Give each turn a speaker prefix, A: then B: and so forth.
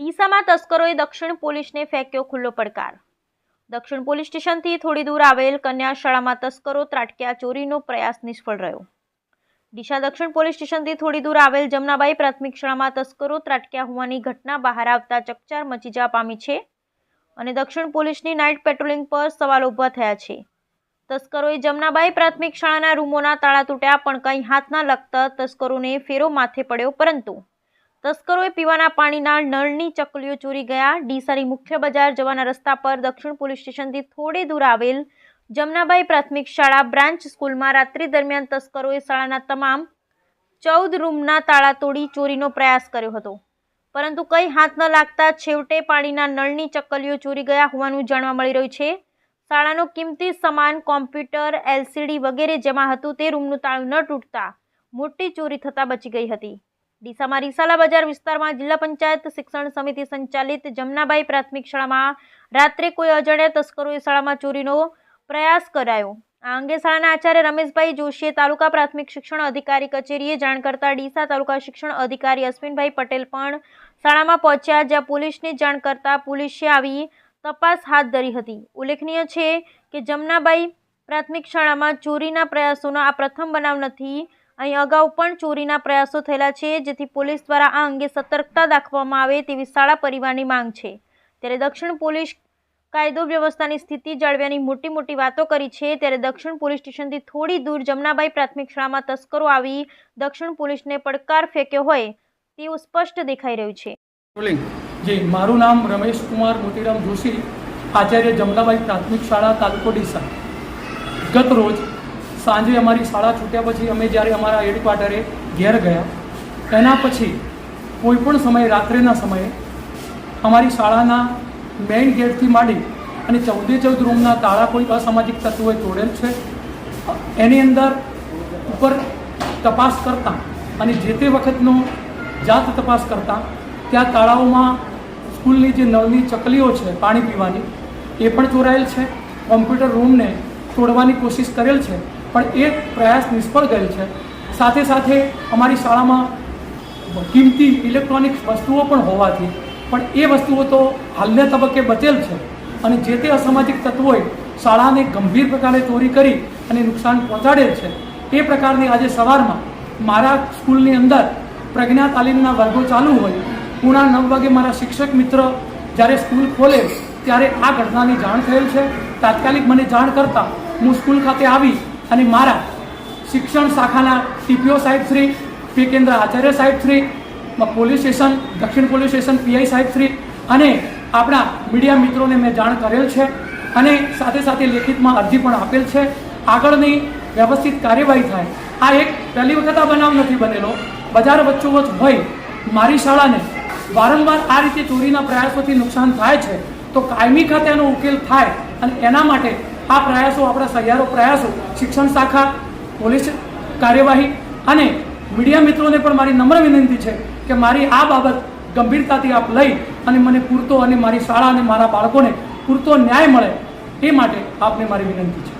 A: ડીસામાં તસ્કરોએ દક્ષિણ પોલીસને ફેંક્યો ખુલ્લો પડકાર। દક્ષિણ પોલીસ સ્ટેશનથી થોડી દૂર આવેલ કન્યા શાળામાં તસ્કરો ત્રાટક્યા, ચોરીનો પ્રયાસ નિષ્ફળ રહ્યો। ડીસા દક્ષિણ પોલીસ સ્ટેશનથી થોડી દૂર આવેલ જમનાબાઈ પ્રાથમિક શાળામાં તસ્કરો ત્રાટક્યા હોવાની ઘટના બહાર આવતા ચકચાર મચી જવા પામી છે અને દક્ષિણ પોલીસની નાઇટ પેટ્રોલિંગ પર સવાલો ઊભા થયા છે। તસ્કરોએ જમનાબાઈ પ્રાથમિક શાળાના રૂમોના તાળા તૂટ્યા, પણ કંઈ હાથ ના લાગતા તસ્કરોને ફેરો માથે પડ્યો, પરંતુ તસ્કરોએ પીવાના પાણીના નળની ચકલીઓ ચોરી ગયા। ડીસાની મુખ્ય બજાર જવાના રસ્તા પર દક્ષિણ પોલીસ સ્ટેશનથી થોડે દૂર આવેલ જમનાબાઈ પ્રાથમિક શાળા બ્રાન્ચ સ્કૂલમાં રાત્રિ દરમિયાન તસ્કરોએ શાળાના તમામ 14 રૂમના તાળા તોડી ચોરીનો પ્રયાસ કર્યો હતો, પરંતુ કંઈ હાથ ન લાગતા છેવટે પાણીના નળની ચકલીઓ ચોરી ગયા હોવાનું જાણવા મળી રહ્યું છે। શાળાનો કિંમતી સામાન, કોમ્પ્યુટર, LCD વગેરે જેમાં હતું તે રૂમનું તાળું ન તૂટતા મોટી ચોરી થતા બચી ગઈ હતી। ડીસામાં રીસાલા બજાર વિસ્તારમાં જિલ્લા પંચાયત શિક્ષણ સમિતિ સંચાલિત જમનાબાઈ પ્રાથમિક શાળામાં રાત્રે કોઈ અજાણ્યા તસ્કરોએ શાળામાં ચોરીનો પ્રયાસ કરાયો। આ અંગે શાળાના આચાર્ય રમેશભાઈ જોશીએ તાલુકા પ્રાથમિક શિક્ષણ અધિકારી કચેરીએ જાણ કરતા ડીસા તાલુકા શિક્ષણ અધિકારી અશ્વિનભાઈ પટેલ પણ શાળામાં પહોંચ્યા, જ્યાં પોલીસને જાણ કરતા પોલીસે આવી તપાસ હાથ ધરી હતી। ઉલ્લેખનીય છે કે જમનાબાઈ પ્રાથમિક શાળામાં ચોરીના પ્રયાસોનો આ પ્રથમ બનાવ નથી। અહીં અગાઉ પણ ચોરીના પ્રયાસો થયેલા છે, જેથી પોલીસ દ્વારા આ અંગે સતર્કતા દાખવવામાં આવે તેવી શાળા પરિવારની માંગ છે। ત્યારે દક્ષિણ પોલીસ કાયદો વ્યવસ્થાની સ્થિતિ જાળવવાની મોટી વાતો કરી છે, ત્યારે દક્ષિણ પોલીસ સ્ટેશનથી થોડી દૂર જમનાબાઈ પ્રાથમિક શાળામાં તસ્કરો આવી દક્ષિણ પોલીસને પડકાર ફેંક્યો હોય તેવું સ્પષ્ટ દેખાઈ રહ્યું છે।
B: જી, મારું નામ રમેશ કુમાર મોતીરામ જોશી, આચાર્ય જમનાબાઈ પ્રાથમિક શાળા, તાલુકો ડીસા। ગત રોજ સાંજે અમારી શાળા છૂટ્યા પછી અમે જ્યારે અમારા હેડક્વાર્ટરે ઘેર ગયા, એના પછી કોઈપણ સમયે રાત્રેના સમયે અમારી શાળાના મેઇન ગેટથી માંડી અને 14 રૂમના તાળા કોઈ અસામાજિક તત્વોએ તોડેલ છે। એની અંદર ઉપર તપાસ કરતાં અને જે તે વખતનો જાત તપાસ કરતાં ત્યાં તાળાઓમાં સ્કૂલની જે નળની ચકલીઓ છે પાણી પીવાની એ પણ ચોરાયેલ છે। કોમ્પ્યુટર રૂમને તોડવાની કોશિશ કરેલ છે, પણ એ પ્રયાસ નિષ્ફળ ગયેલ છે। સાથે સાથે અમારી શાળામાં કિંમતી ઇલેક્ટ્રોનિક્સ વસ્તુઓ પણ હોવાથી પણ એ વસ્તુઓ તો હાલના તબક્કે બચેલ છે અને જે તે અસામાજિક તત્વોએ શાળાને ગંભીર પ્રકારે ચોરી કરી અને નુકસાન પહોંચાડેલ છે। એ પ્રકારની આજે સવારમાં મારા સ્કૂલની અંદર પ્રજ્ઞા તાલીમના વર્ગો ચાલુ હોય, 9:30 વાગે મારા શિક્ષક મિત્ર જ્યારે સ્કૂલ ખોલે ત્યારે આ ઘટનાની જાણ થયેલ છે। તાત્કાલિક મને જાણ કરતાં હું સ્કૂલ ખાતે આવી અને મારા શિક્ષણ શાખાના TPO સાહેબશ્રી, પી કેન્દ્ર આચાર્ય સાહેબશ્રી, પોલીસ સ્ટેશન દક્ષિણ પોલીસ સ્ટેશન PI સાહેબશ્રી અને આપણા મીડિયા મિત્રોને મેં જાણ કરેલ છે અને સાથે સાથે લેખિતમાં અરજી પણ આપેલ છે। આગળની વ્યવસ્થિત કાર્યવાહી થાય। આ એક પહેલી વખત આ બનાવ નથી બનેલો, બજાર વચ્ચોવચ હોય મારી શાળાને વારંવાર આ રીતે ચોરીના પ્રયાસોથી નુકસાન થાય છે, તો કાયમી ખાતે એનો ઉકેલ થાય અને એના માટે આ પ્રયાસો, આપણા સહિયારો પ્રયાસો, શિક્ષણ શાખા, પોલીસ કાર્યવાહી અને મીડિયા મિત્રોને પણ મારી નમ્ર વિનંતી છે કે મારી આ બાબત ગંભીરતાથી આપ લઈ અને મને પૂરતો અને મારી શાળા અને મારા બાળકોને પૂરતો ન્યાય મળે એ માટે આપને મારી વિનંતી છે।